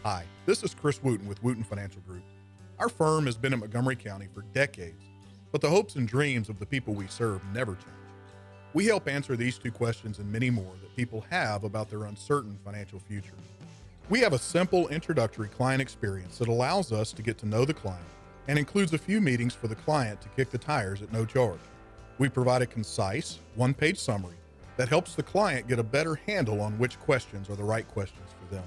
Hi, this is Chris Wootton with Wootton Financial Group. Our firm has been in Montgomery County for decades, but the hopes and dreams of the people we serve never change. We help answer these two questions and many more that people have about their uncertain financial future. We have a simple introductory client experience that allows us to get to know the client and includes a few meetings for the client to kick the tires at no charge. We provide a concise, one-page summary that helps the client get a better handle on which questions are the right questions for them.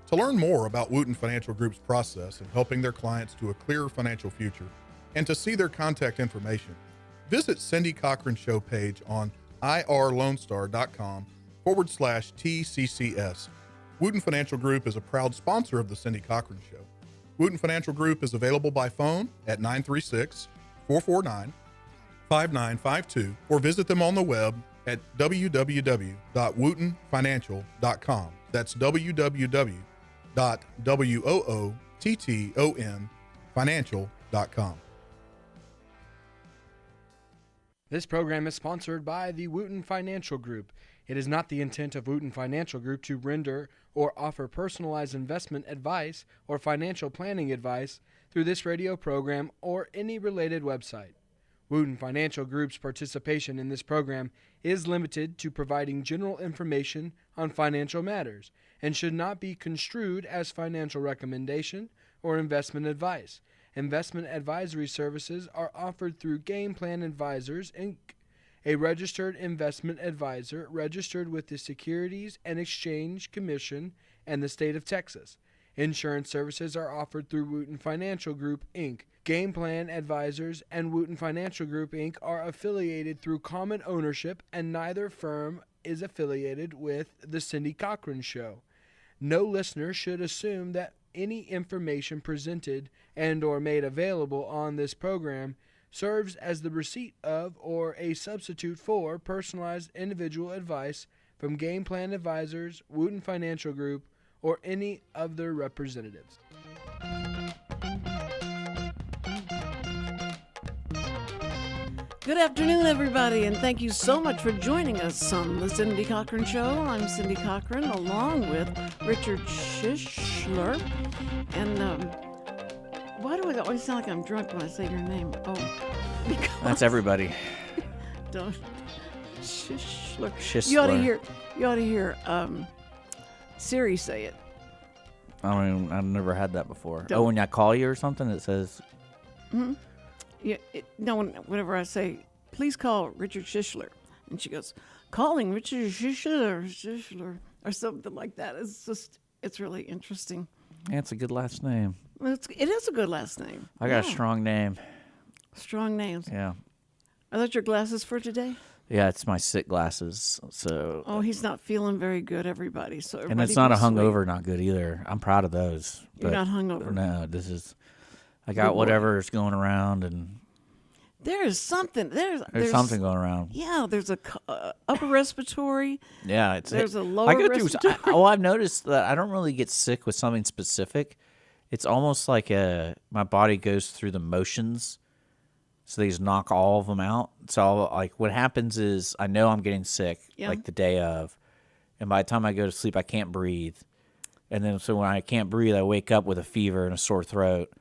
To learn more about Wootton Financial Group's process in helping their clients to a clearer financial future and to see their contact information, visit Cindy Cochran's show page on irlonestar.com/TCCS. Wootton Financial Group is a proud sponsor of the Cindy Cochran Show. Wootton Financial Group is available by phone at 936-449-5952 or visit them on the web at www.woottonfinancial.com. That's www.woottonfinancial.com. This program is sponsored by the Wootton Financial Group. It is not the intent of Wootton Financial Group to render or offer personalized investment advice or financial planning advice through this radio program or any related website. Wootton Financial Group's participation in this program is limited to providing general information on financial matters and should not be construed as financial recommendation or investment advice. Investment advisory services are offered through Game Plan Advisors, Inc., a registered investment advisor registered with the Securities and Exchange Commission and the state of Texas. Insurance services are offered through Wootton Financial Group, Inc. Game Plan Advisors and Wootton Financial Group, Inc. are affiliated through common ownership, and neither firm is affiliated with The Cindy Cochran Show. No listener should assume that any information presented and or made available on this program serves as the receipt of or a substitute for personalized individual advice from Game Plan Advisors, Wootton Financial Group, or any of their representatives. Good afternoon, everybody, and thank you so much for joining us on the Cindy Cochran Show. I'm Cindy Cochran, along with Richard Schischler. And why do I always sound like I'm drunk when I say your name? Oh, because that's everybody. Don't Schischler. Schischler. You ought to hear Siri say it. I've never had that before. Don't. When I call you or something, it says. Mm-hmm. Yeah, whenever I say, please call Richard Schischler, and she goes, calling Richard Schischler, or something like that. It's really interesting. Yeah, it's a good last name. It is a good last name. I got a strong name. Strong names. Yeah. Are that your glasses for today? Yeah, it's my sick glasses. So. Oh, he's not feeling very good, everybody. So everybody, and it's not a hungover, not good either. I'm proud of those. You're not hungover. No, this is. I got whatever is going around, and there's something. There's something going around. Yeah, there's a upper respiratory. Yeah, there's a lower respiratory. I've noticed that I don't really get sick with something specific. It's almost like my body goes through the motions, so they just knock all of them out. So what happens is I know I'm getting sick like the day of, and by the time I go to sleep, I can't breathe, and then so when I can't breathe, I wake up with a fever and a sore throat.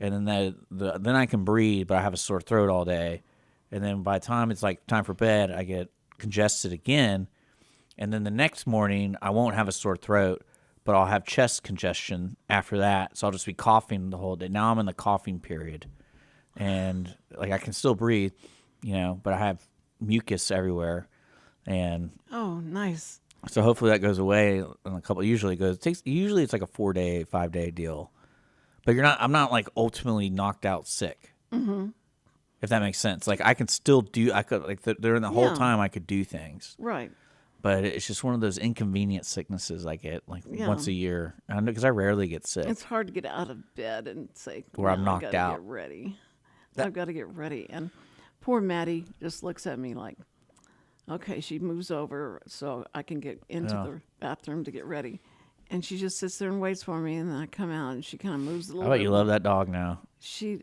And then then I can breathe, but I have a sore throat all day. And then by the time it's like time for bed, I get congested again. And then the next morning, I won't have a sore throat, but I'll have chest congestion after that. So I'll just be coughing the whole day. Now I'm in the coughing period. And I can still breathe, but I have mucus everywhere. And oh, nice. So hopefully that goes away in a couple. Usually it's like a 4-day, 5-day deal. But I'm not ultimately knocked out sick. Mm-hmm. If that makes sense. I can still during the whole time I could do things. Right. But it's just one of those inconvenient sicknesses I get once a year. Because I rarely get sick. It's hard to get out of bed and say, where I'm knocked out. Get ready. I've got to get ready. And poor Maddie just looks at me like, okay, she moves over so I can get into the bathroom to get ready. And she just sits there and waits for me, and then I come out, and she kind of moves a little bit. I bet you love that dog now.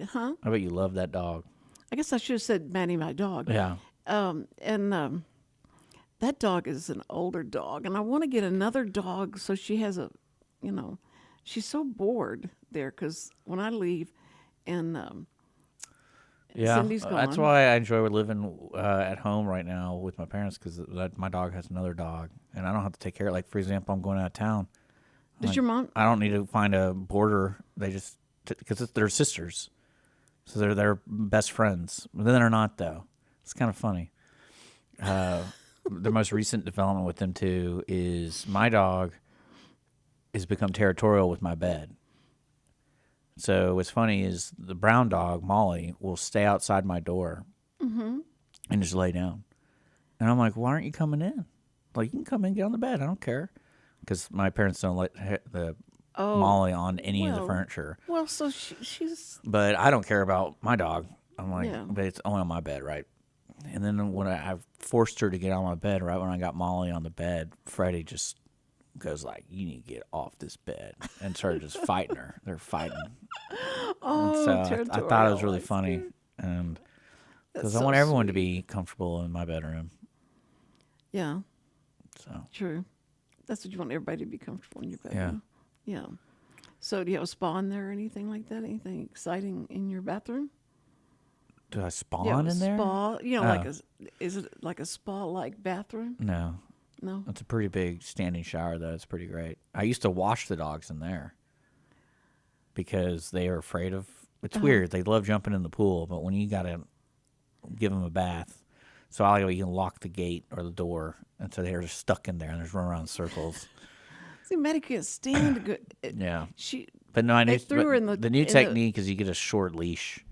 Huh? I bet you love that dog. I guess I should have said Maddie, my dog. Yeah. And that dog is an older dog, and I want to get another dog so she has she's so bored there because when I leave, and Cindy's gone. That's why I enjoy living at home right now with my parents, because my dog has another dog, and I don't have to take care of it. Like, for example, I'm going out of town. Does your mom? I don't need to find a boarder. They just, because they're sisters, so they're best friends. But then they're not, though. It's kind of funny. The most recent development with them too is my dog has become territorial with my bed. So what's funny is the brown dog, Molly, will stay outside my door and just lay down. And I'm like, why aren't you coming in? Like, you can come in and get on the bed. I don't care. Because my parents don't let the Molly on any of the furniture. Well, so she's... But I don't care about my dog. I'm like, Yeah. but it's only on my bed, right? And then when I forced her to get on my bed, right when I got Molly on the bed, Freddie just goes like, you need to get off this bed, and started just fighting her. They're fighting. Oh, and so I thought it was really funny. Cute. And because That's I want so everyone to sweet. be comfortable in my bedroom. Yeah, So true. That's what you want, everybody to be comfortable in your bedroom. Yeah. So do you have a spa in there or anything like that? Anything exciting in your bathroom? do I spawn Yeah, in there? Spa, Oh. like is it like a spa-like bathroom? No. No. It's a pretty big standing shower, though. It's pretty great. I used to wash the dogs in there because they are afraid of... It's weird. They love jumping in the pool, but when you got to give them a bath... So you can lock the gate or the door, and so they're just stuck in there and just run around in circles. See, Maddie can't stand to go. Yeah. She. But no, I They knew threw her in the the- new in the- technique is you get a short leash,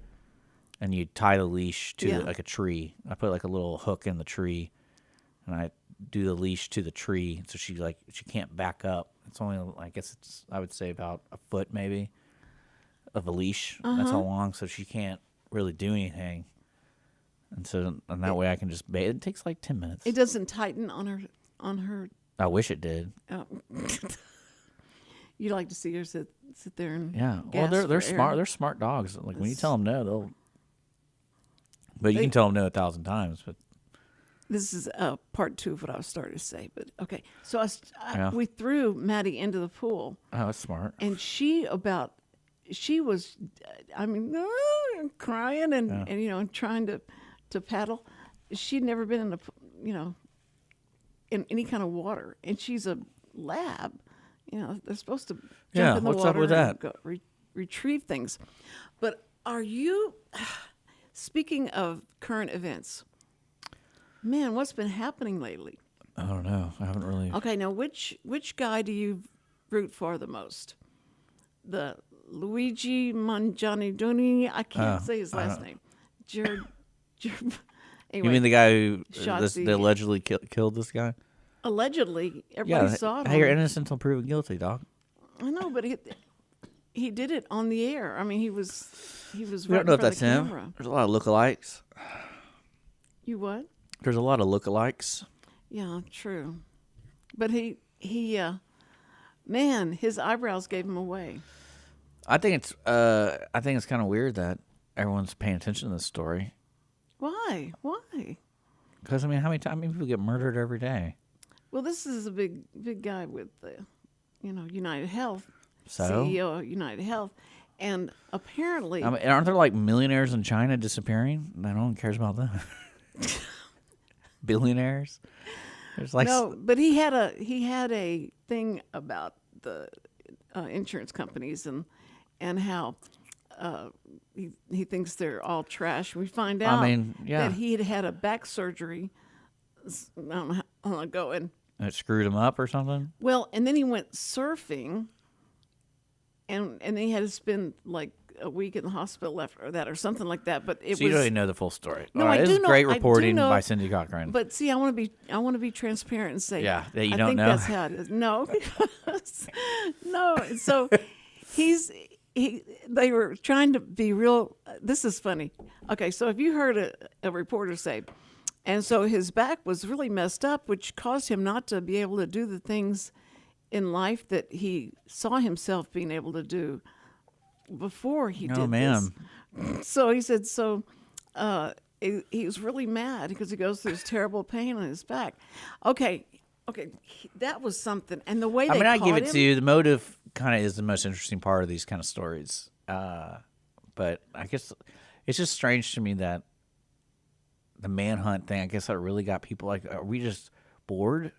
and you tie the leash to Yeah. like a tree. I put like a little hook in the tree, and I do the leash to the tree, so she can't back up. It's only, I guess it's, I would say about a foot maybe of a leash. That's how long, so she can't really do anything. And that way I can just bathe. It takes like 10 minutes. It doesn't tighten on her. I wish it did. You like to see her sit there and Yeah. Well, gasp they're for smart. air. They're smart dogs. Like when you tell them no, they'll. But you can tell them no 1,000 times. But This is part 2 of what I was starting to say, but okay. So Yeah. we threw Maddie into the pool, oh, that's smart. and she was, I mean, crying and and trying to paddle. She'd never been in in any kind of water, and she's a lab. They're supposed to jump in the what's water up with and that? go retrieve things. But are you? Speaking of current events, man, what's been happening lately? I don't know. I haven't really. Okay, now which guy do you root for the most? The Luigi Mangianidoni? I can't say his last name. Jared. Anyway, You mean the guy who shot they the- allegedly killed this guy? allegedly, everybody saw it. Hey, you're innocent until proven guilty, dog. I know, but he did it on the air. I mean, he was We right don't know in if front of that's the him. camera. There's a lot of lookalikes. You what? There's a lot of lookalikes. Yeah, true. But he man, his eyebrows gave him away. I think it's kind of weird that everyone's paying attention to this story. Why? Why? Because I mean, how many people get murdered every day? Well, this is a big guy with the, United Health, So? CEO of United Health, and apparently, I mean, aren't there like millionaires in China disappearing? No one cares about that. Billionaires. There's like no, but he had a thing about the insurance companies and how he thinks they're all trash. We find out that he had a back surgery. I don't know how long ago, and it screwed him up or something. well, and then he went surfing, and then he had to spend like a week in the hospital after that or something like that. But it So you was. don't even know the full story. No, All right, I this do is know- great I do reporting know- by Cindy Cochran. But see, I want to be transparent and say, Yeah, that you I don't think know? that's how it is. No, because no. So they were trying to be real. This is funny. Okay, so if you heard a reporter say, and so his back was really messed up, which caused him not to be able to do the things in life that he saw himself being able to do before he did man. this. So he said, he was really mad because he goes through this terrible pain on his back. Okay, Okay, that was something, and the way they I mean, I give caught it him, to you. The motive kind of is the most interesting part of these kind of stories. But I guess it's just strange to me that the manhunt thing, I guess that really got people like, are we just bored?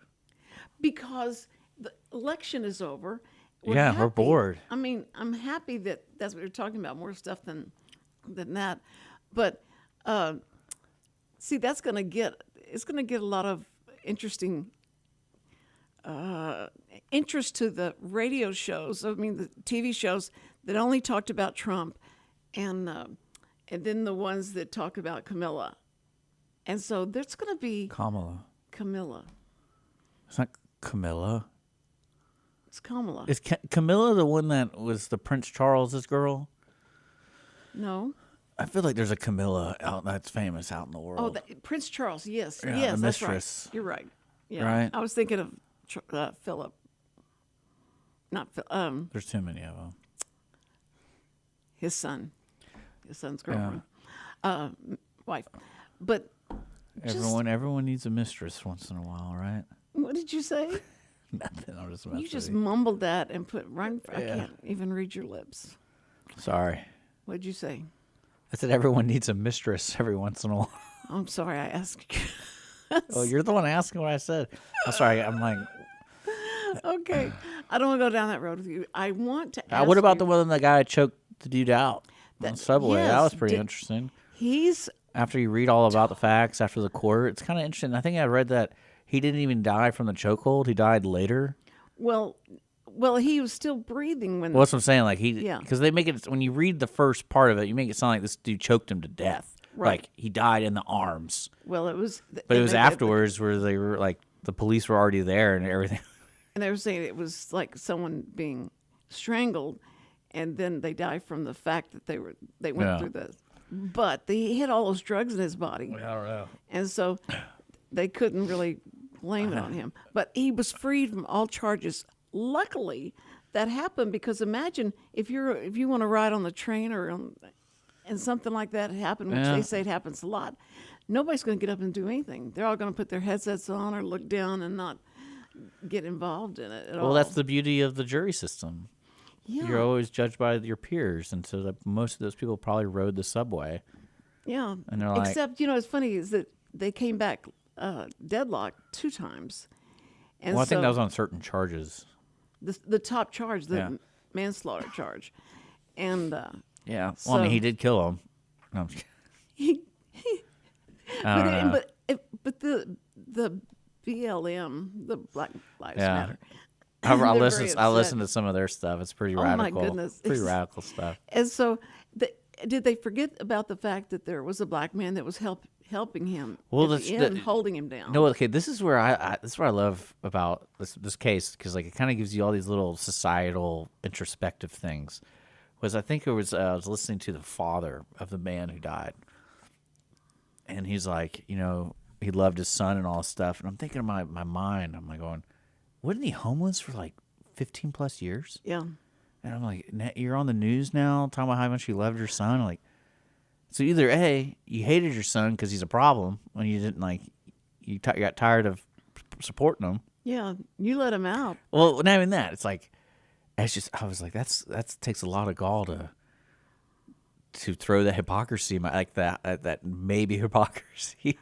because the election is over. Yeah, we're bored. I mean, I'm happy that that's what you're talking about, more stuff than that. But see, it's going to get a lot of interesting interest to the radio shows. I mean, the TV shows that only talked about Trump, and then the ones that talk about Camilla. And so there's going to be Kamala. Camilla. It's not Camilla. It's Kamala. Is Camilla the one that was the Prince Charles's girl? No. I feel like there's a Camilla out that's famous out in the world. Oh, Prince Charles. Yes. Yeah, yes, the that's mistress. right. You're right. Yeah. Right? I was thinking of Philip. Not Phil. There's too many of them. His son's girlfriend, wife. But Everyone needs a mistress once in a while, right? what did you say? Nothing. I'm just messing You just with you. mumbled that and put right. I can't even read your lips. Sorry. What did you say? I said everyone needs a mistress every once in a while. I'm sorry. I asked you. Oh, you're the one asking what I said. I'm sorry. I'm like, Okay, I don't want to go down that road with you. I want to ask what about you, the one that guy choked the dude out on the subway? That yes, was pretty interesting. He's After you read all about the facts after the court, it's kind of interesting. I think I read that he didn't even die from the chokehold. He died later. well, he was still breathing when. Well, that's what I'm saying. Like Yeah. because they make it, when you read the first part of it, you make it sound like this dude choked him to death. Right. Like he died in the arms. Well, it was. But it was afterwards where they were like, the police were already there and everything. And they were saying it was like someone being strangled, and then they died from the fact that they went Yeah. through the. But he had all those drugs in his body, I don't know. and so they couldn't really blame it on him. But he was freed from all charges. Luckily, that happened because imagine if you want to ride on the train and something like that happened, which Yeah. they say it happens a lot. Nobody's going to get up and do anything. They're all going to put their headsets on or look down and not get involved in it at all. Well, that's the beauty of the jury system. yeah. You're always judged by your peers, and so most of those people probably rode the subway. Yeah. And they're like- Except, what's funny is that they came back deadlocked 2 times. And Well, I think so that was on certain charges. the top charge, the Yeah. manslaughter charge. And Yeah. Well, I mean, So- he did kill him. No, I'm just kidding. I don't know. but the BLM, the Black Lives Yeah. Matter. I they're very listened upset. to some of their stuff. It's pretty Oh, my radical. goodness. Pretty It's- radical stuff. And so did they forget about the fact that there was a black man that was helping him Well, at the end, holding him down? No, okay. This is where this is what I love about this case, because like it kind of gives you all these little societal introspective things. Was I think it was I was listening to the father of the man who died, and he's like, he loved his son and all this stuff, and I'm thinking in my mind, I'm like going, wasn't he homeless for like 15 plus years? Yeah. And I'm like, you're on the news now talking about how much you loved your son. Like, so either A, you hated your son because he's a problem when you didn't you got tired of supporting him. Yeah. You let him out. Well, not even that. It's like, I was like, that takes a lot of gall to throw that hypocrisy, like that maybe hypocrisy.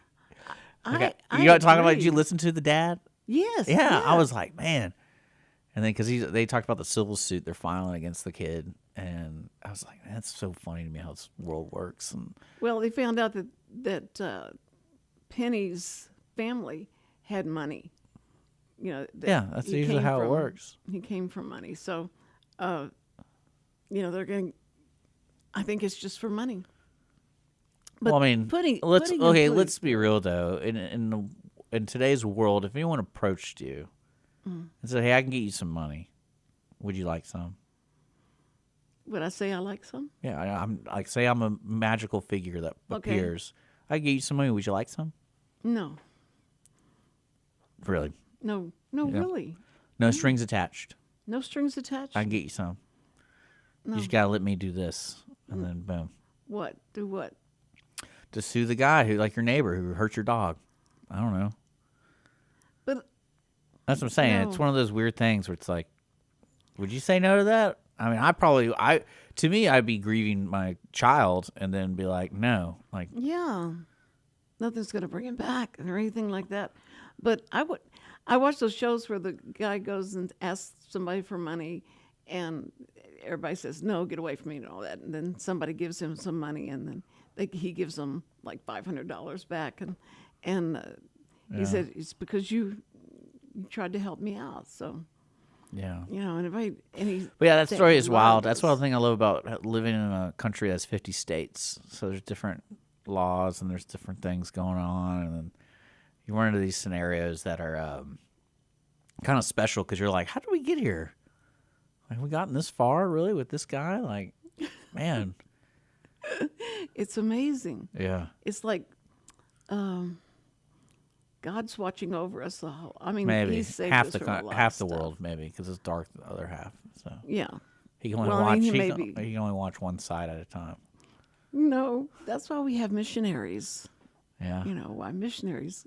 I you know what I'm talking about? agree. Did you listen to the dad? Yes. Yeah, I was like, man. And then because they talked about the civil suit they're filing against the kid, and I was like, that's so funny to me how this world works. And Well, they found out that Penny's family had money. That that's he usually came how it from- works. He came from money, so they're going. I think it's just for money. But Well, I mean, putting let's him let's be real though. In today's world, if anyone approached you and said, "Hey, I can get you some money," would you like some? Would I say I like some? Yeah, I'm like, say I'm a magical figure that Okay. appears. I can get you some money. Would you like some? No, Really? no, Yeah. really. No strings attached. No strings attached. I can get you some. No. You just gotta let me do this, and then boom. What? Do what? To sue the guy who, like your neighbor, who hurt your dog. I don't know. But That's what I'm saying. No. It's one of those weird things where it's like, would you say no to that? I mean, to me, I'd be grieving my child and then be like, no. Like, Yeah. Nothing's going to bring him back or anything like that. But I watch those shows where the guy goes and asks somebody for money and everybody says, no, get away from me and all that. And then somebody gives him some money and then he gives them like $500 back. And he said, it's because you tried to help me out. So, yeah. and But yeah, that story is wild. That's one thing I love about living in a country that's 50 states. So there's different laws and there's different things going on. And then you run into these scenarios that are kind of special because you're like, how did we get here? Like, we gotten this far, really, with this guy? Like, man. It's amazing. Yeah. It's like God's watching over us the whole. I mean, Maybe He saved half us the from a lot half of the stuff. world, maybe, because it's dark the other half. So Yeah. he can only Well, I watch. mean, he he, may can, be- he can only watch one side at a time. No, that's why we have missionaries. Yeah. Why missionaries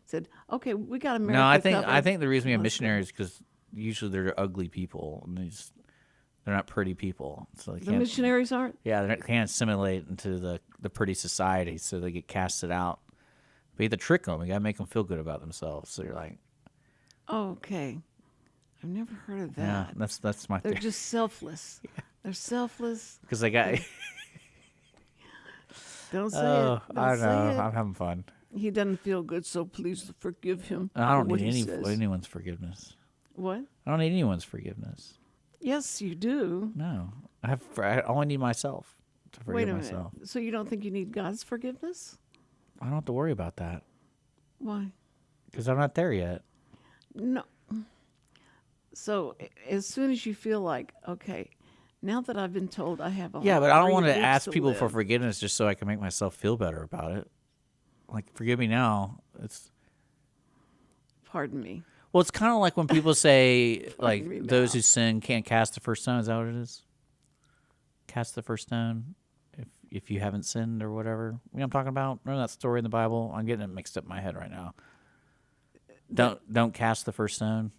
said, okay, we got America. No, I covered. think the reason we have Let's go." missionaries is because usually they're ugly people and they're not pretty people, so they The can't. missionaries aren't. Yeah, they can't assimilate into the pretty society, so they get casted out. But you have to trick them. You got to make them feel good about themselves. So you're like, Oh, okay. I've never heard of that. yeah, that's my They're theory. just selfless. They're selfless. Because they got. Don't say Oh, it. Don't I say know. it. I'm having fun. He doesn't feel good, so please forgive him. I don't for what need he says. anyone's forgiveness. What? I don't need anyone's forgiveness. Yes, you do. No, I only need myself to forgive Wait a myself. minute. So you don't think you need God's forgiveness? I don't have to worry about that Why? because I'm not there yet. No. So as soon as you feel like, okay, now that I've been told I have a Yeah, but I don't 3 want to weeks ask people for live. forgiveness just so I can make myself feel better about it. Like, forgive me now. Pardon me. Well, it's kind of like when people say, like, me those now. who sin can't cast the first stone. Is that what it is? Cast the first stone if you haven't sinned or whatever. You know what I'm talking about? Remember that story in the Bible? I'm getting it mixed up in my head right now. Don't cast the first stone.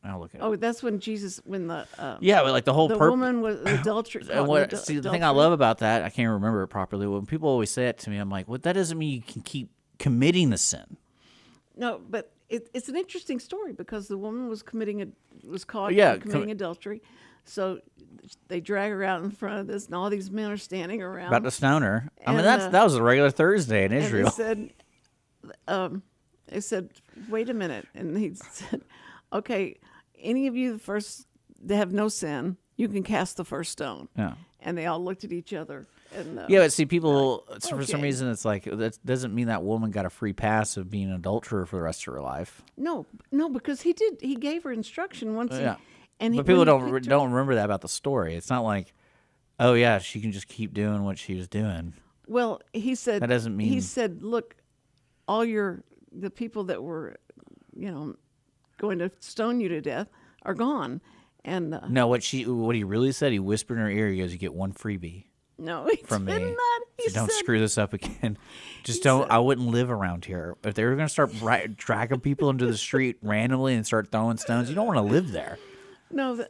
I'll look at it. Oh, that's when the Yeah, but like the whole the purpose. woman was adultery. And the thing I love about that, I can't remember it properly. When people always say it to me, I'm like, well, that doesn't mean you can keep committing the sin. No, but it's an interesting story because the woman was caught Yeah, committing adultery. So they drag her out in front of this, and all these men are standing around. About to stone her. I mean, And, that was a regular Thursday in Israel. And they said, wait a minute. And he said, okay, any of you that have no sin, you can cast the first stone. Yeah. And they all looked at each other. And Yeah, but see, people, for some okay. reason, it's like, that doesn't mean that woman got a free pass of being an adulterer for the rest of her life. No, because he gave her instruction once. Yeah. And But people when he picked her- don't remember that about the story. It's not like, oh, yeah, she can just keep doing what she was doing. Well, he said That doesn't mean- He said, look, all the people that were, going to stone you to death are gone. And No, what he really said, he whispered in her ear, he goes, you get one freebie no, he from did me. not. He So don't said, screw this up again. Just don't. I wouldn't live around here. If they were going to start dragging people into the street randomly and start throwing stones, you don't want to live there. No,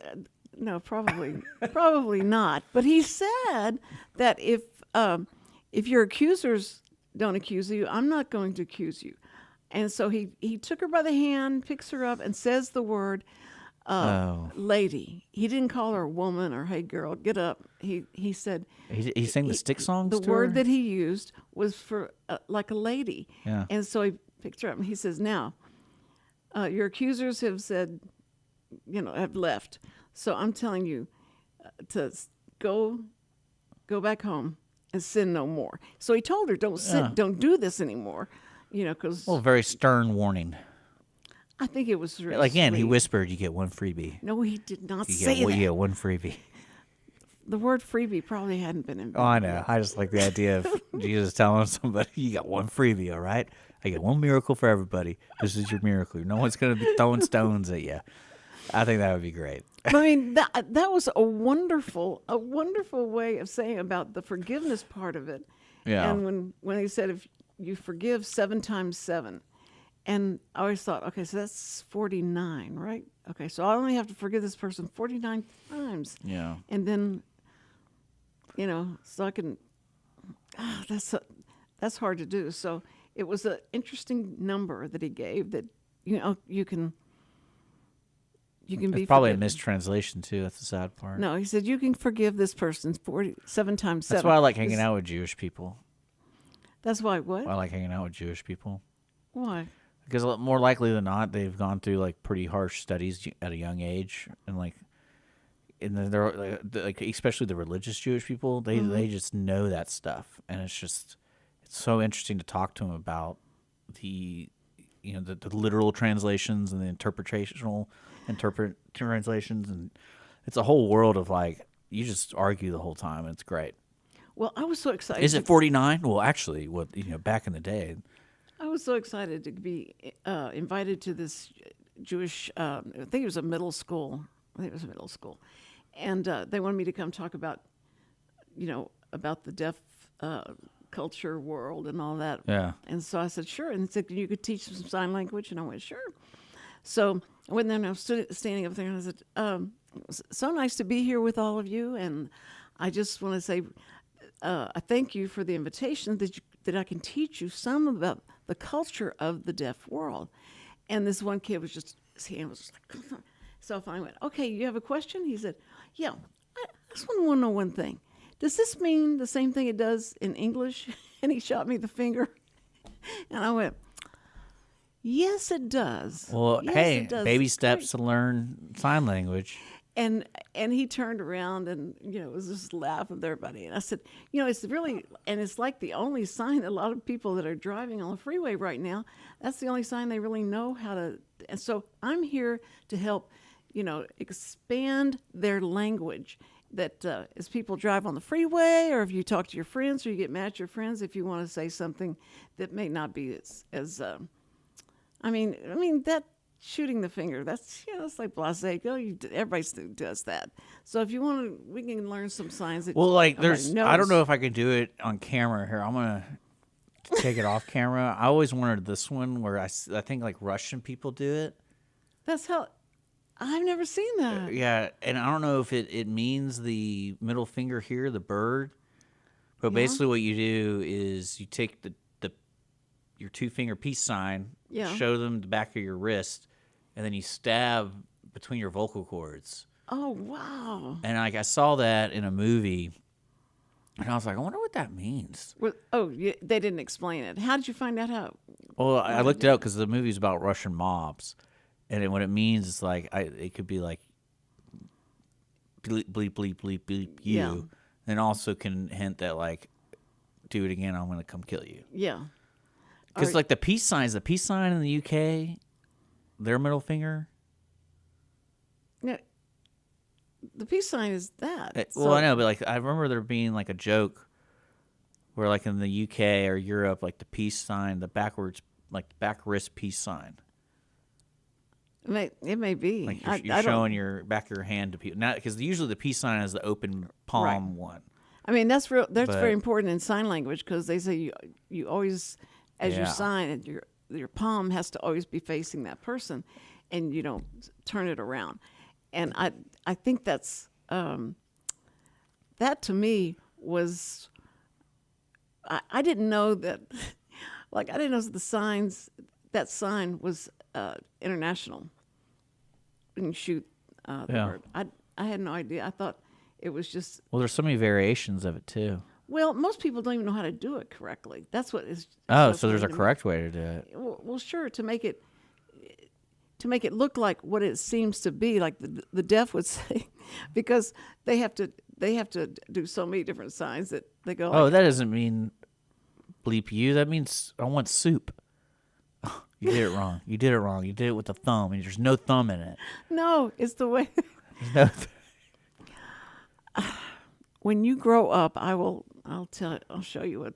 probably not. But he said that if your accusers don't accuse you, I'm not going to accuse you. And so he took her by the hand, picks her up, and says the word lady. He didn't call her a woman or hey girl, get up. He said He sang the stick songs the to word her? that he used was for like a lady. Yeah. And so he picked her up and he says, now your accusers have said, have left. So I'm telling you to go back home and sin no more. So he told her, don't do this anymore, because Well, very stern warning. I think it was really Again, he sweet. whispered, you get one freebie. No, he did not You say that. get one freebie. The word freebie probably hadn't been invented. Oh, I know. I just like the idea of Jesus telling somebody, you got one freebie, all right? I get one miracle for everybody. This is your miracle. No one's going to be throwing stones at you. I think that would be great. I mean, that was a wonderful way of saying about the forgiveness part of it. Yeah. And when he said, if you forgive 7 times 7, And I always thought, okay, so that's 49, right? Okay, so I only have to forgive this person 49 times. Yeah. And then, so I can, that's hard to do. So it was an interesting number that he gave that, you can be It's probably a forgiven. mistranslation too. That's the sad part. No, he said you can forgive this person 47 times 7. That's why I like hanging out with Jewish people. That's why what? I like hanging out with Jewish people Why? because more likely than not, they've gone through like pretty harsh studies at a young age, and they're like especially the religious Jewish people, they just know that stuff, and it's so interesting to talk to them about the literal translations and the translations, and it's a whole world of like you just argue the whole time, and it's great. Well, I was so excited. Is it 49? Well, actually, back in the day, I was so excited to be invited to this Jewish, I think it was a middle school. And they wanted me to come talk about, about the deaf culture world and all that. Yeah. And so I said, sure. And they said, you could teach some sign language. And I went, sure. So I went there and I was standing up there and I said, it's so nice to be here with all of you. And I just want to say, I thank you for the invitation that I can teach you some about the culture of the deaf world. And this one kid his hand was just like, so I finally went, okay, you have a question? He said, yeah, I just want to know one thing. Does this mean the same thing it does in English? And he shot me the finger. And I went, yes, it does. well, Yes, hey, it does. baby It's steps great." to learn sign language. And he turned around and, was just laughing with everybody. And I said, it's really, and it's like the only sign that a lot of people that are driving on the freeway right now, that's the only sign they really know how to. And so I'm here to help, expand their language. That as people drive on the freeway, or if you talk to your friends, or you get mad at your friends, if you want to say something that may not be as I mean that. Shooting the finger, that's it's like blasé. Everybody does that. So if you want to, we can learn some signs that. Well, like everybody knows. I don't know if I can do it on camera here. I'm gonna take it off camera. I always wanted this one where I think like Russian people do it. That's how. I've never seen that. Yeah, and I don't know if it means the middle finger here, the bird, but basically what you do is you take your 2-finger peace sign, Yeah. show them the back of your wrist, and then you stab between your vocal cords. Oh wow. And like I saw that in a movie, and I was like, I wonder what that means. Well, they didn't explain it. How did you find out how? Well, I looked it up because the movie's about Russian mobs, and what it means is like it could be like bleep bleep bleep bleep bleep you, Yeah. and also can hint that like do it again, I'm gonna come kill you. Yeah. Because like the peace sign in the UK, their middle finger. No, the peace sign is that. Well, I know, but like I remember there being like a joke where like in the UK or Europe, like the peace sign, the back wrist peace sign. It may be. Like you're showing your back of your hand to people. Not because usually the peace sign is the open palm one. I mean, that's real. That's But- very important in sign language because they say you always, as you Yeah. sign, your palm has to always be facing that person, and you don't turn it around. And I think that's that to me was. I didn't know that, like I didn't know that sign was international. And shoot the Yeah. bird. I had no idea. I thought it was just. Well, there's so many variations of it too. Well, most people don't even know how to do it correctly. That's what is. Oh, so so there's a funny to me. correct way to do it. Well, sure. To make it look like what it seems to be, like the deaf would say, because they have to do so many different signs that they go. Oh, like, that doesn't mean bleep you. That means I want soup. You did it wrong. You did it wrong. You did it with the thumb, and there's no thumb in it. no, it's the way. There's no When you grow up, I'll show you what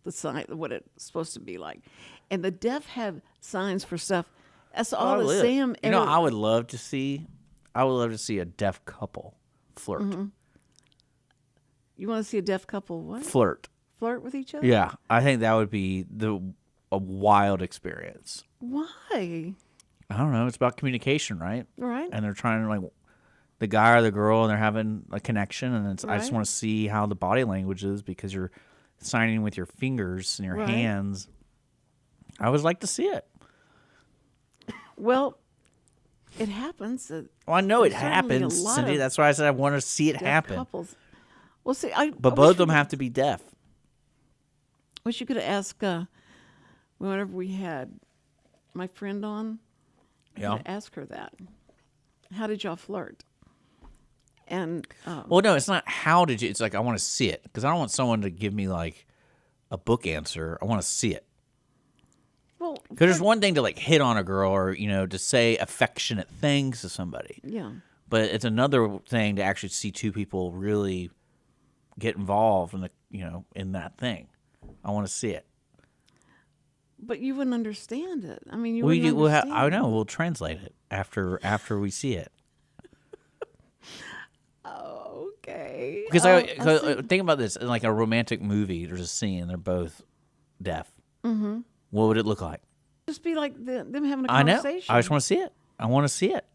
the sign, what it's supposed to be like, and the deaf have signs for stuff. That's all the Sam You know, ever. I would love to see a deaf couple flirt. Mm-hmm. You want to see a deaf couple what? Flirt. Flirt with each other? Yeah, I think that would be a wild experience. Why? I don't know. It's about communication, right? Right. And they're trying to like the guy or the girl, and they're having a connection. And I just Right. want to see how the body language is because you're signing with your fingers and your Right. hands. I always like to see it. Well, it happens. Well, I know it There's certainly a happens, lot Cindy. of That's why I said I want to see it deaf happen. couples. Well, see, But both of them have to be deaf. Wish you could have asked whenever we had my friend on. Yeah. To ask her that. How did y'all flirt? And Well, no, it's not how did you. It's like I want to see it because I don't want someone to give me like a book answer. I want to see it. well, Because there's one thing to like hit on a girl or to say affectionate things to somebody, yeah. but it's another thing to actually see two people really get involved in the in that thing. I want to see it. But you wouldn't understand it. I mean, you We wouldn't do. understand I it. know. We'll translate it after we see it. Okay. Because see. think about this in like a romantic movie. There's a scene. They're both deaf. Mm-hmm. What would it look like? Just be like them having a I know. conversation. I just want to see it. I want to see it.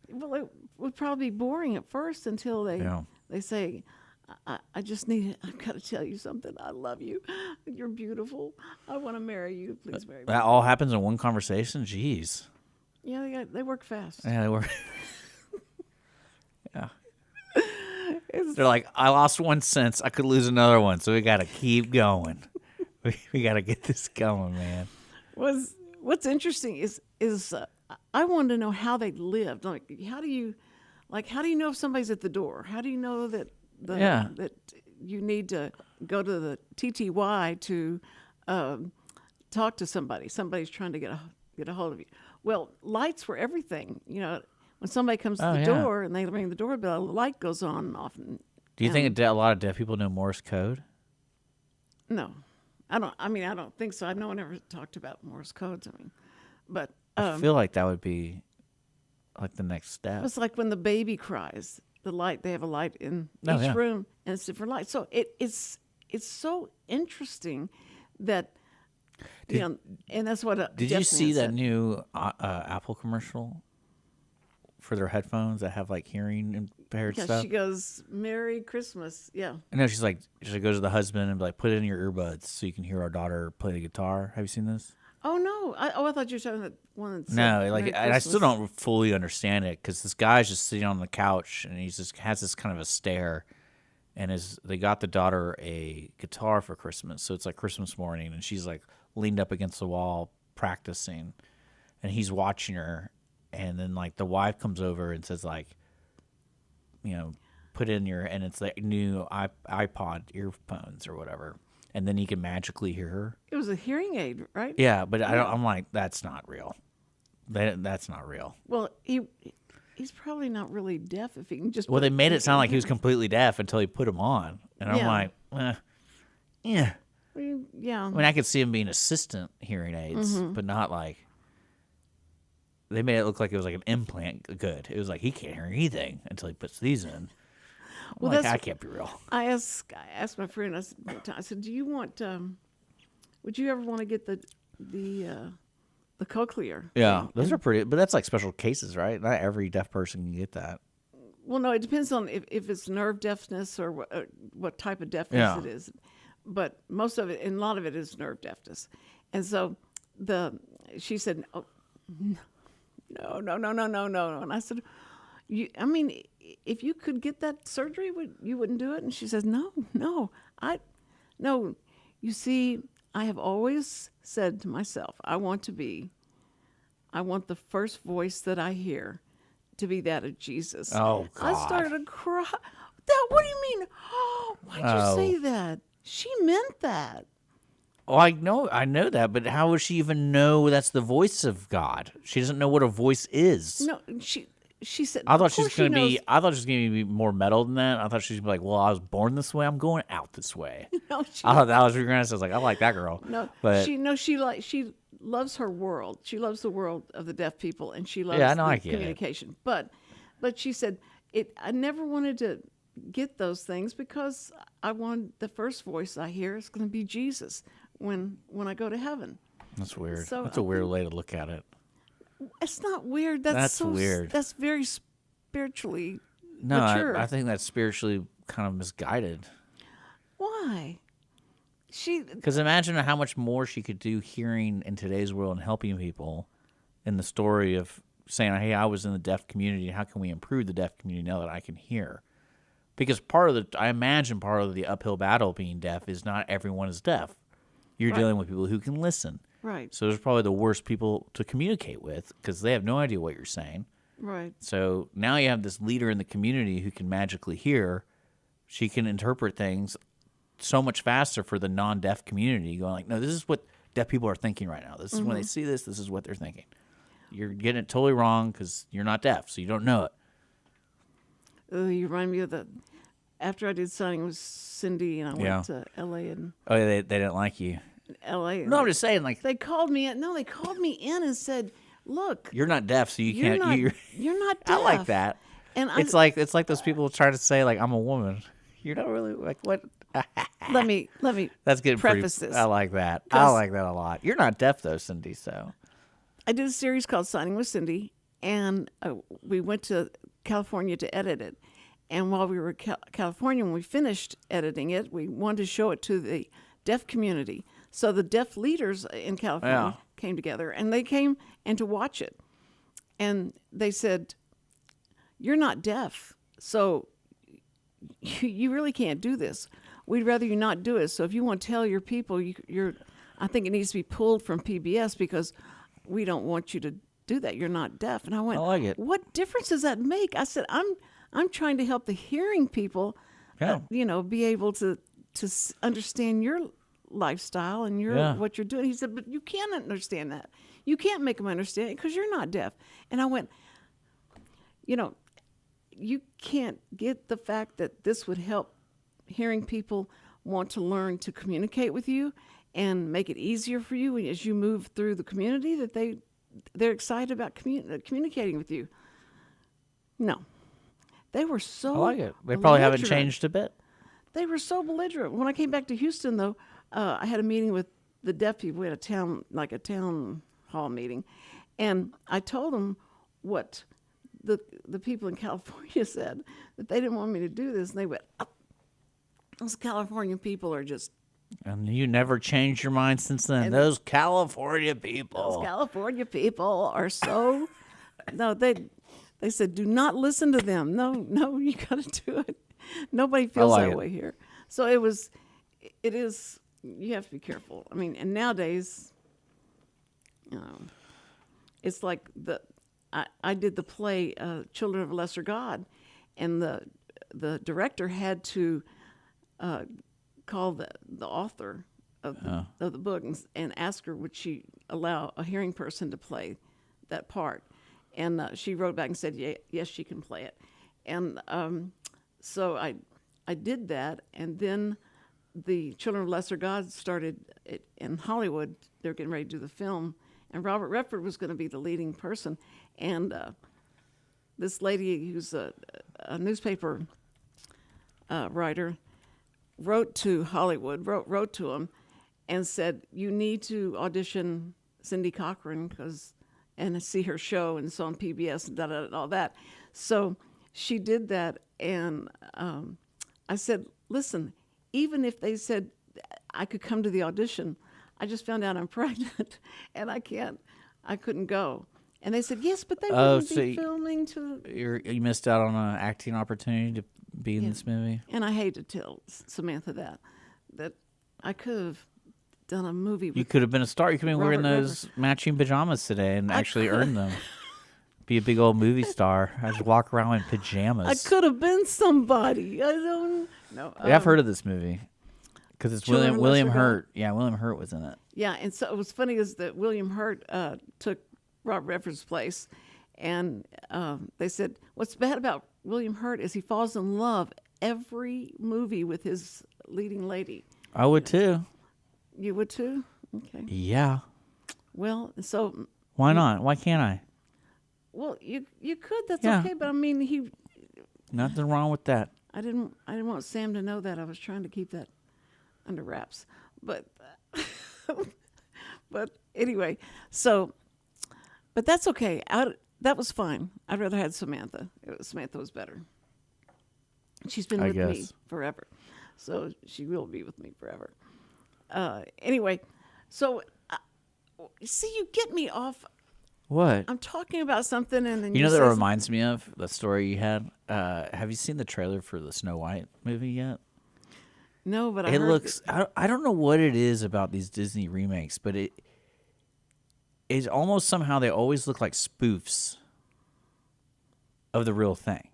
Well, it would probably be boring at first until Yeah. they say, I just need, I've got to tell you something. I love you. You're beautiful. I want to marry you. Please marry me. That all happens in one conversation. Jeez. Yeah, they work fast. Yeah, they were. Yeah. They're like, I lost one sense. I could lose another one, so we got to keep going. We got to get this going, man. What's interesting is I wanted to know how they lived. Like, how do you know if somebody's at the door? How do you know that that you need to go to the TTY to talk to somebody? Somebody's trying to get a hold of you. Well, lights were everything. When somebody comes to the door and they ring the doorbell, a light goes on and off. Do you think a lot of deaf people know Morse code? No, I don't. I mean, I don't think so. No one ever talked about Morse codes. But I feel like that would be like the next step. it's like when the baby cries. They have a light in each room, and it's different lights. So it's so interesting that and that's what. Did you see that new Apple commercial for their headphones that have like hearing impaired Yeah, stuff? she goes, "Merry Christmas." Yeah. I know she goes to the husband and be like, put it in your earbuds so you can hear our daughter play the guitar. Have you seen this? Oh no! I thought you were talking about one that said No, like Merry I still Christmas. don't fully understand it because this guy's just sitting on the couch and he just has this kind of a stare, and they got the daughter a guitar for Christmas, so it's like Christmas morning, and she's like leaned up against the wall practicing, and he's watching her, and then like the wife comes over and says like, put in and it's like new iPod earphones or whatever. And then he can magically hear her. It was a hearing aid, right? Yeah, but I'm like, that's not real. That's not real. Well, he's probably not really deaf if he can just. Well, they put made it sound like he was in. completely deaf until he put him on, and I'm Yeah. like, yeah. Yeah. I mean, I could see him being assistant hearing aids, but not like. They made it look like it was like an implant. Good. It was like he can't hear anything until he puts these in. Well, Like, that's- I can't be real. I asked my friend. I said, "Do you want? Would you ever want to get the cochlear?" Yeah, thing?" those are pretty, but that's like special cases, right? Not every deaf person can get that. Well, no, it depends on if it's nerve deafness or what type of deafness Yeah. it is. But most of it, and a lot of it is nerve deafness. And so she said, "Oh, no. And I said, if you could get that surgery, you wouldn't do it? And she says, no. You see, I have always said to myself, I want the first voice that I hear to be that of Jesus. Oh, I God. started to cry. What do you mean? Oh, why'd you say that? She meant that. Oh, I know that, but how would she even know that's the voice of God? She doesn't know what a voice is. No, she said. I thought of she was course going to knows. be. I thought she was going to be more metal than that. I thought she was going to be like, "Well, I was born this way. I'm going out this way." No, I thought that was what you were going to say. I was like, "I like that girl." No, but she loves her world. She loves the world of the deaf people, and she loves Yeah, I know, I the get it. communication. But she said I never wanted to get those things because I want the first voice I hear is going to be Jesus when I go to heaven. That's weird. So That's a weird way to look at it. It's not weird. That's weird. That's very spiritually No, mature. I think that's spiritually kind of misguided. Why? Because imagine how much more she could do hearing in today's world and helping people in the story of saying, hey, I was in the deaf community. How can we improve the deaf community now that I can hear? Because I imagine part of the uphill battle being deaf is not everyone is deaf. You're dealing with people who can listen. Right. So there's probably the worst people to communicate with because they have no idea what you're saying. Right. So now you have this leader in the community who can magically hear. She can interpret things so much faster for the non-deaf community, going like, no, this is what deaf people are thinking right now. This is when they see this is what they're thinking. You're getting it totally wrong because you're not deaf, so you don't know it. Oh, you remind me of after I did signing with Cindy and I went to L.A. and Oh, they didn't like you. L.A. No, I'm just saying, like, They called me in. No, they called me in and said, look, you're not deaf, so you you're can't. you're not deaf. I like that. And It's like those people trying to say like I'm a woman. You're not really like what. let me That's getting preface pretty, this. I like that. I 'Cause like that a lot. You're not deaf though, Cindy. So I did a series called Signing with Cindy, and we went to California to edit it. And while we were in California, when we finished editing it, we wanted to show it to the deaf community. So the deaf leaders in California came together, and they came and to watch it. And they said, you're not deaf, so you really can't do this. We'd rather you not do it. So if you want to tell your people, I think it needs to be pulled from PBS because we don't want you to do that. You're not deaf. And I went, I like it. What difference does that make? I said, I'm trying to help the hearing people, be able to understand your lifestyle and what you're doing. He said, but you can't understand that. You can't make them understand it because you're not deaf. And I went, you can't get the fact that this would help hearing people want to learn to communicate with you and make it easier for you as you move through the community, that they're excited about communicating with you. No. They were so I like it. They probably haven't belligerent. changed a bit. They were so belligerent. When I came back to Houston, though, I had a meeting with the deaf people. We had a town hall meeting, and I told them what the people in California said, that they didn't want me to do this, and they went, oh, those California people are just. And you never changed your mind since then. Those California people. Those California people are so. No, they said, do not listen to them. No, you got to do it. Nobody feels that way here. So it is, you have to be careful. I mean, and nowadays, it's like I did the play Children of a Lesser God, and the director had to call the author of the book and ask her would she allow a hearing person to play that part. And she wrote back and said, yes, she can play it. And so I did that, and then the Children of Lesser God started in Hollywood. They were getting ready to do the film, and Robert Redford was going to be the leading person. And this lady who's a newspaper writer wrote to Hollywood, wrote to him, and said, you need to audition Cindy Cochran and see her show, and it's on PBS and all that. So she did that, and I said, listen, even if they said I could come to the audition, I just found out I'm pregnant, and I couldn't go. And they said, yes, but they wouldn't be filming to... You missed out on an acting opportunity to be in this movie? And I hate to tell Samantha that I could have done a movie with... You could have been a star. You could have been wearing Robert those matching pajamas today and actually earned them. Be a big old movie star. I just walk around in pajamas. I could have been somebody. I don't know. I've heard of this movie because it's William Hurt. Yeah, William Hurt was in it. Yeah, and so it was funny is that William Hurt took Robert Redford's place, and they said, what's bad about William Hurt is he falls in love every movie with his leading lady. I would too. You would too? Okay. Yeah. Well, so... Why not? Why can't I? Well, you could. That's okay. But I mean, Nothing wrong with that. I didn't want Sam to know that. I was trying to keep that under wraps. But Anyway, so, but that's okay. That was fine. I'd rather had Samantha. Samantha was better. She's been with me forever, so she will be with me forever. Anyway, so see, you get me off. What? I'm talking about something, and then you know that reminds me of the story you had. Have you seen the trailer for the Snow White movie yet? No, but it looks. I don't know what it is about these Disney remakes, but it is almost somehow they always look like spoofs of the real thing.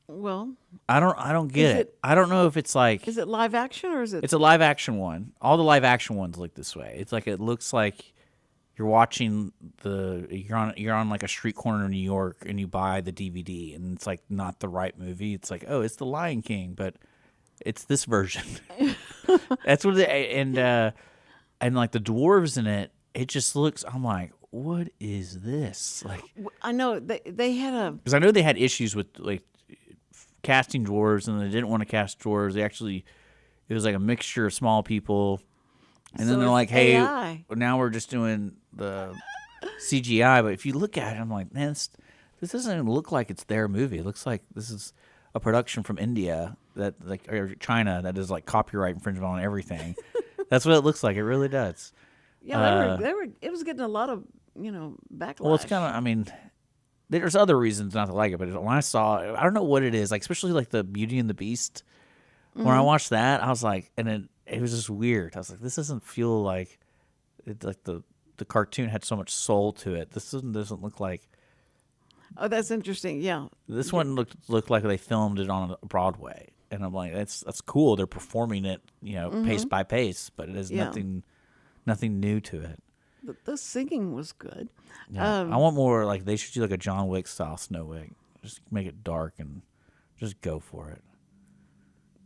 Well, I don't get it. I don't know if it's like. Is it live action or is it? It's a live action one. All the live action ones look this way. It's like it looks like you're watching you're on like a street corner in New York and you buy the DVD and it's like not the right movie. It's like, oh, it's The Lion King, but it's this version. That's what and like the dwarves in it. It just looks. I'm like, what is this? Like, I know they had because I know they had issues with like casting dwarves and they didn't want to cast dwarves. It was like a mixture of small people, and then they're like, hey, now we're just doing the CGI. But if you look at it, I'm like, man, this doesn't even look like it's their movie. It looks like this is a production from India or China that is like copyright infringement on everything. That's what it looks like. It really does. Yeah, they were. It was getting a lot of backlash. Well, it's kind of. I mean, there's other reasons not to like it, but when I saw it, I don't know what it is. Like especially like the Beauty and the Beast. When I watched that, I was like, and it was just weird. I was like, this doesn't feel like the cartoon had so much soul to it. This doesn't look like. Oh, that's interesting. Yeah. This one looked like they filmed it on Broadway, and I'm like, that's cool. They're performing it, pace by pace, but it has nothing new to it. The singing was good. Yeah. I want more. Like they should do like a John Wick style Snow White. Just make it dark and just go for it.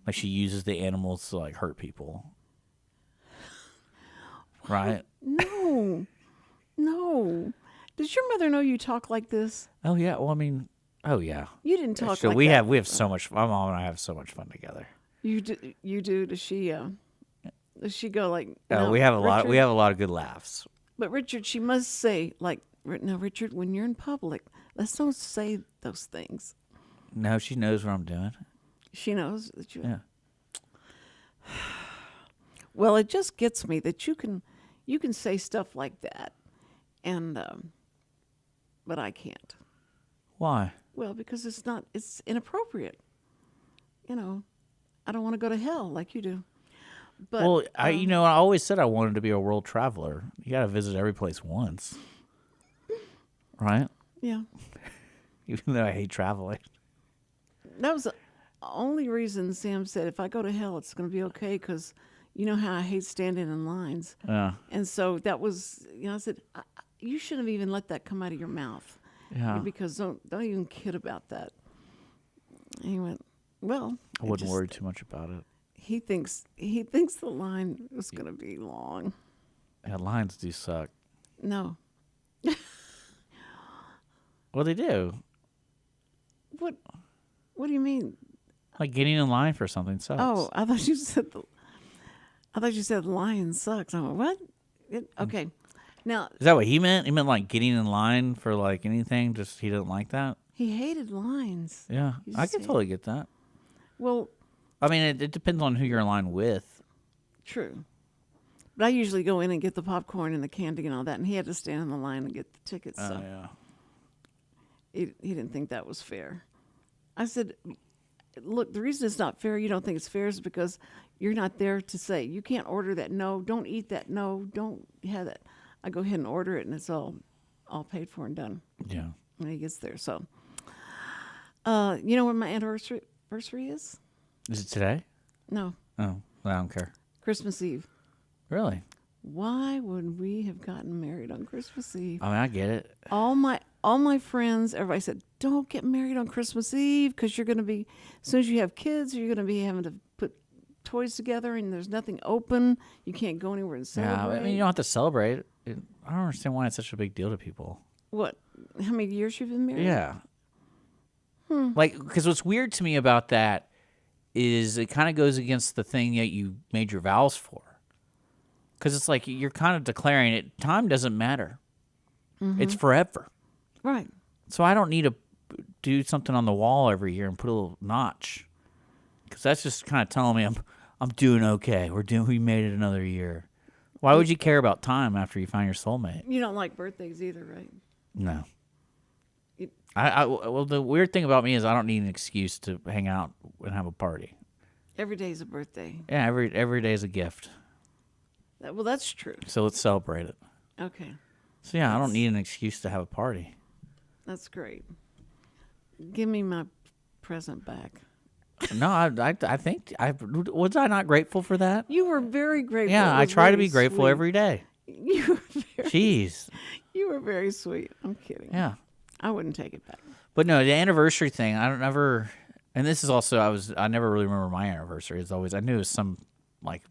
Like she uses the animals to like hurt people. Right? No. Does your mother know you talk like this? Oh yeah. Well, I mean, oh yeah. You didn't talk so like we that. We have so much. My mom and I have so much fun together. You do. Does she? Does she go like? No, we have a lot. We have a lot of good laughs. But Richard, she must say like, now Richard, when you're in public, let's don't say those things. No, she knows what I'm doing. She knows that you. Yeah. Well, it just gets me that you can say stuff like that, and but I can't. Why? Well, because it's inappropriate. I don't want to go to hell like you do. But, well, I always said I wanted to be a world traveler. You got to visit every place once, right? Yeah. Even though I hate traveling. That was the only reason Sam said, if I go to hell, it's going to be okay, because you know how I hate standing in lines. Yeah. And so that was, I said, you shouldn't have even let that come out of your mouth. Yeah. Because don't even kid about that. And he went, well. I wouldn't worry too much about it. He thinks the line is going to be long. Yeah, lines do suck. No. Well, they do. What do you mean? Like getting in line for something sucks. Oh, I thought you said the lion sucks. I went, what? Okay. Now, is that what he meant? He meant like getting in line for like anything. Just he didn't like that. He hated lines. Yeah, I can totally get that. Well, I mean, it depends on who you're in line with. True. But I usually go in and get the popcorn and the candy and all that, and he had to stand in the line and get the tickets. So yeah. He didn't think that was fair. I said, look, the reason it's not fair, you don't think it's fair, is because you're not there to say, you can't order that. No, don't eat that. No, don't have that. I go ahead and order it, and it's all paid for and done. Yeah. When he gets there. So, you know when my anniversary is? Is it today? No. Oh, I don't care. Christmas Eve. Really? Why would we have gotten married on Christmas Eve? I mean, I get it. All my friends, everybody said, don't get married on Christmas Eve, because you're going to be, as soon as you have kids, you're going to be having to put toys together and there's nothing open. You can't go anywhere and celebrate. Yeah, I mean, you don't have to celebrate. I don't understand why it's such a big deal to people. What? How many years you've been married? Yeah. Like, because what's weird to me about that is it kind of goes against the thing that you made your vows for. Because it's like you're kind of declaring it. Time doesn't matter. It's forever. Right. So I don't need to do something on the wall every year and put a little notch. Because that's just kind of telling me I'm doing okay. We made it another year. Why would you care about time after you find your soulmate? You don't like birthdays either, right? No. You- Well, the weird thing about me is I don't need an excuse to hang out and have a party. Every day's a birthday. Yeah, every day is a gift. Well, that's true. So let's celebrate it. Okay. So yeah, I don't need an excuse to have a party. That's great. Give me my present back. No, I think was I not grateful for that? You were very grateful. Yeah, It I was try to very be grateful sweet. every day. You were very, Jeez. you were very sweet. I'm kidding. Yeah. I wouldn't take it back. But no, the anniversary thing, I don't ever, and this is also, I never really remember my anniversary. It's always, I knew it was some, like,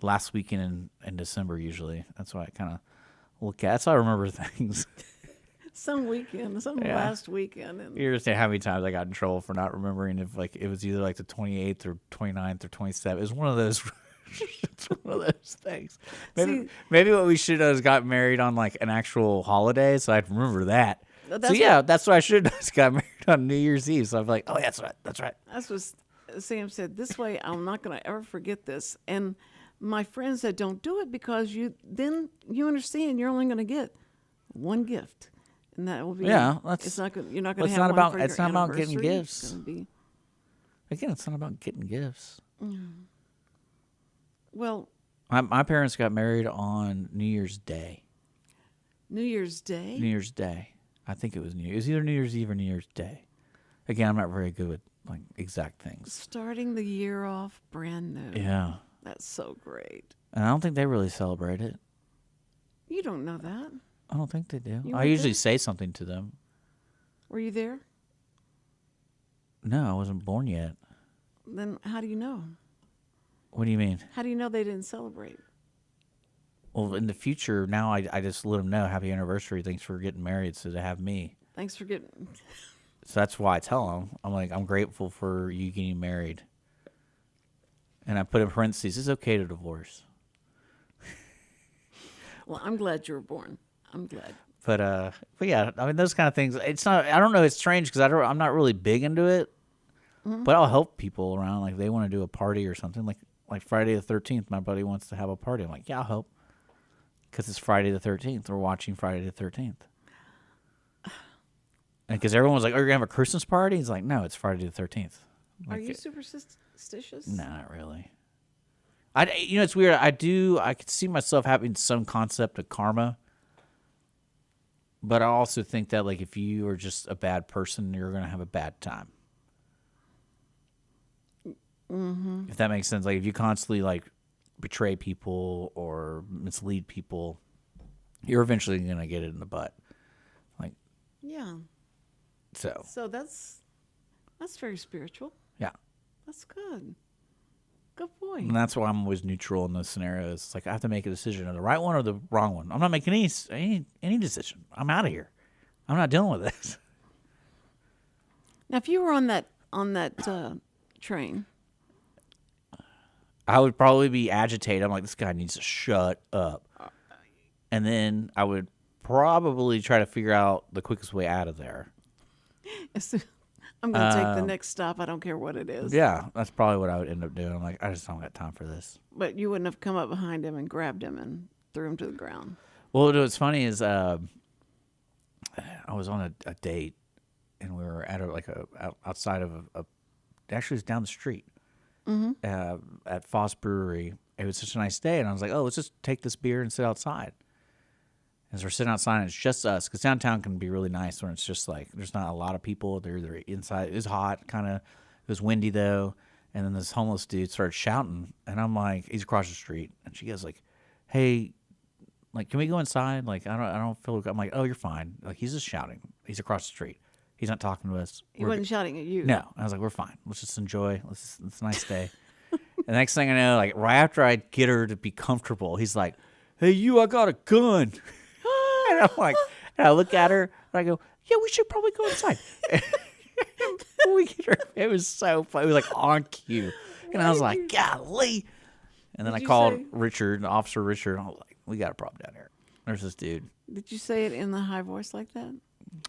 last weekend in December usually. That's why I kind of look at, that's how I remember things. Some weekend, last weekend. And You understand how many times I got in trouble for not remembering if, like, it was either, like, the 28th or 29th or 27th. It was one of those, it's one of those things. Maybe what we should have is got married on, like, an actual holiday, so I'd remember that. That's what I should have got married on New Year's Eve. So I'm like, oh, yeah, that's right. That's what Sam said. This way, I'm not going to ever forget this. And my friend said, don't do it because you understand you're only going to get one gift. And that will be it's not good. You're not going to have one for your It's not about getting anniversary. gifts. It's gonna be, Again, it's not about getting gifts. well, My parents got married on New Year's Day. New Year's Day. New Year's Day. I think it was It was either New Year's Eve or New Year's Day. Again, I'm not very good with like exact things. Starting the year off brand new. Yeah. That's so great. And I don't think they really celebrate it. You don't know that. I don't think they do. You I weren't usually there? say something to them. Were you there? No, I wasn't born yet. Then how do you know? What do you mean? How do you know they didn't celebrate? Well, in the future, now I just let them know, happy anniversary, thanks for getting married, so they have me. Thanks for getting. So that's why I tell them, I'm like, I'm grateful for you getting married. And I put in parentheses, it's okay to divorce. Well, I'm glad you were born. I'm glad. But yeah, I mean, those kind of things, it's not, I don't know, it's strange because I'm not really big into it, but I'll help people around, like, if they want to do a party or something, like Friday the 13th, my buddy wants to have a party. I'm like, yeah, I'll help. Because it's Friday the 13th. We're watching Friday the 13th. And because everyone was like, oh, you're going to have a Christmas party? He's like, no, it's Friday the 13th. Are Like, you superstitious? no, not really. It's weird. I could see myself having some concept of karma. But I also think that, like, if you are just a bad person, you're going to have a bad time. Mm-hmm. If that makes sense. Like, if you constantly, like, betray people or mislead people, you're eventually going to get it in the butt. Like, Yeah. so that's very spiritual. yeah. That's good. Good boy. And that's why I'm always neutral in those scenarios. It's like I have to make a decision of the right one or the wrong one. I'm not making any decision. I'm out of here. I'm not dealing with this. Now, if you were on that train, I would probably be agitated. I'm like, this guy needs to shut up. And then I would probably try to figure out the quickest way out of there. I'm going to take the next stop. I don't care what it is. Yeah, that's probably what I would end up doing. I'm like, I just don't got time for this. But you wouldn't have come up behind him and grabbed him and threw him to the ground. Well, what's funny is I was on a date, and we were at outside of actually it was down the street at Foss Brewery. It was such a nice day, and I was like, oh, let's just take this beer and sit outside. And so we're sitting outside, and it's just us, because downtown can be really nice when it's just like there's not a lot of people. They're inside. It was hot, kind of. It was windy though, and then this homeless dude started shouting, and I'm like, he's across the street, and she goes like, hey, like, can we go inside? Like, I don't feel. I'm like, oh, you're fine. Like, he's just shouting. He's across the street. He's not talking to us. He wasn't shouting at you. No, I was like, we're fine. Let's just enjoy. It's a nice day. And the next thing I know, like right after I get her to be comfortable, he's like, hey, you, I got a gun. And I'm like, and I look at her and I go, yeah, we should probably go inside. We get her, it was so funny. It was like on cue. And I was like, golly. And then Did I you called say- Richard, Officer Richard. And I was like, we got a problem down here. There's this dude. Did you say it in the high voice like that?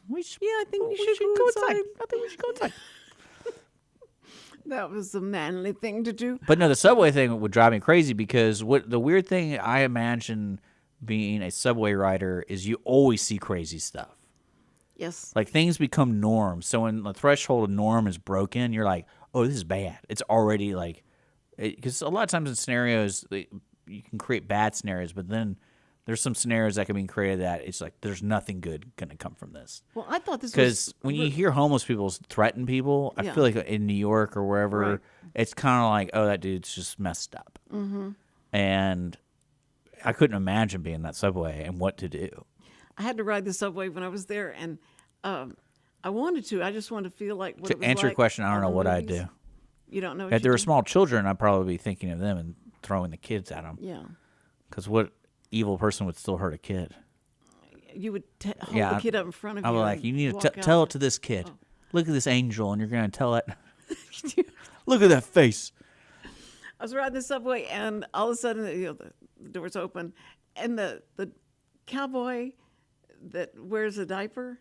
Yeah, I think we should go inside. I think we should go inside. That was the manly thing to do. But no, the subway thing would drive me crazy because what the weird thing I imagine being a subway rider is you always see crazy stuff. Yes. Like things become norms. So when the threshold of norm is broken, you're like, oh, this is bad. It's already like, because a lot of times in scenarios, you can create bad scenarios, but then there's some scenarios that can be created that it's like there's nothing good going to come from this. Well, I thought this Because was... when you hear homeless people threaten people, I Yeah. feel like in New York or wherever, Right. it's kind of like, oh, that dude's just messed up. Mm-hmm. And I couldn't imagine being in that subway and what to do. I had to ride the subway when I was there, and I wanted to. I just wanted to feel like what it To was answer your like question, I don't on know the what I'd movies. do. You don't know what If there you were do? small children, I'd probably be thinking of them and throwing the kids at them. Yeah. Because what evil person would still hurt a kid? You would hold Yeah, the kid up in front of I'm you. like, and you need walk to out. tell it to this kid. Look at this angel, and you're going to tell it. Look at that face. I was riding the subway, and all of a sudden, the doors open, and the cowboy that wears a diaper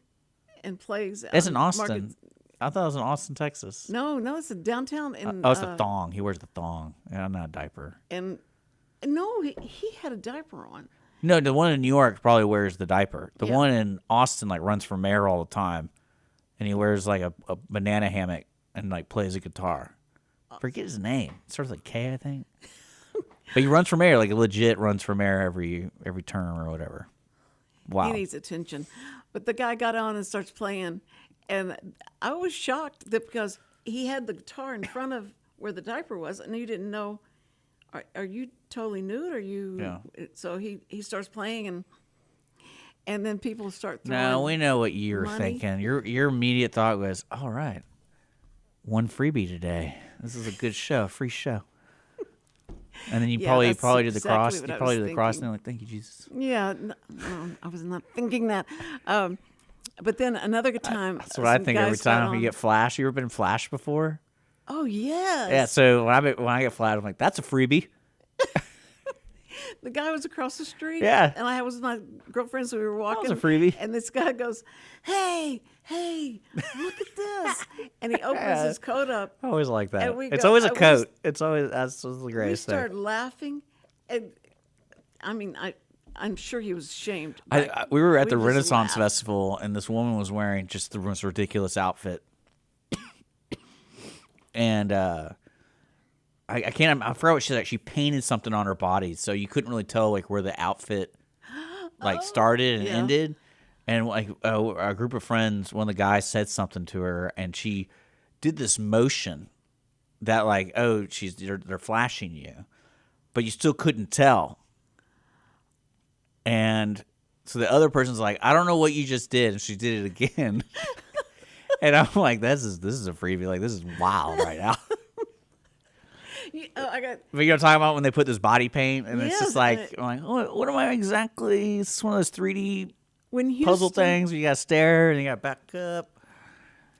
and plays. It's in on Austin. Market- I thought it was in Austin, Texas. No, it's a downtown. In, Oh, it's the thong. He wears the thong. Yeah, not a diaper. And no, he had a diaper on. No, the one in New York probably wears the diaper. The Yeah. one in Austin like runs for mayor all the time, and he wears like a banana hammock and like plays a guitar. Forget his name. It starts like K, I think. But he runs for mayor, like legit runs for mayor every term or whatever. Wow. He needs attention. But the guy got on and starts playing, and I was shocked that because he had the guitar in front of where the diaper was, and you didn't know, are you totally nude? Are you? Yeah. So he starts playing, and then people start throwing. No, we know what you're money. thinking. Your immediate thought was, all right, one freebie today. This is a good show, free show. And then you Yeah, probably that's did the exactly cross. what You I probably was did the cross, thinking. and like, thank you, Jesus. Yeah, no, I was not thinking that. But then another time, That's what I some think every guys got time you on- get flashed. You ever been flashed before? Oh yes. Yeah. So when I get flashed, I'm like, that's a freebie. The guy was across the street. Yeah. And I was with my girlfriend, so we were walking. was a freebie. And this guy goes, hey, look at this. And he opens his coat up. I always like that. And we It's go- always a I was- coat. It's always that's the We greatest thing. started laughing. And I mean, I'm sure he was ashamed. We were at the just Renaissance laughed. Festival, and this woman was wearing just the most ridiculous outfit. And I forgot what she said. She painted something on her body, so you couldn't really tell like where the outfit like started and yeah. ended. And like a group of friends, one of the guys said something to her, and she did this motion that like, oh, they're flashing you, but you still couldn't tell. And so the other person's like, I don't know what you just did, and she did it again. And I'm like, this is a freebie. Like, this is wild right now. I got But you know what I'm talking about when they put this body paint, and it's Yes, just like, I'm like, what am I exactly? It's one of those 3D when Houston, puzzle things where you got to stare and you got to back up.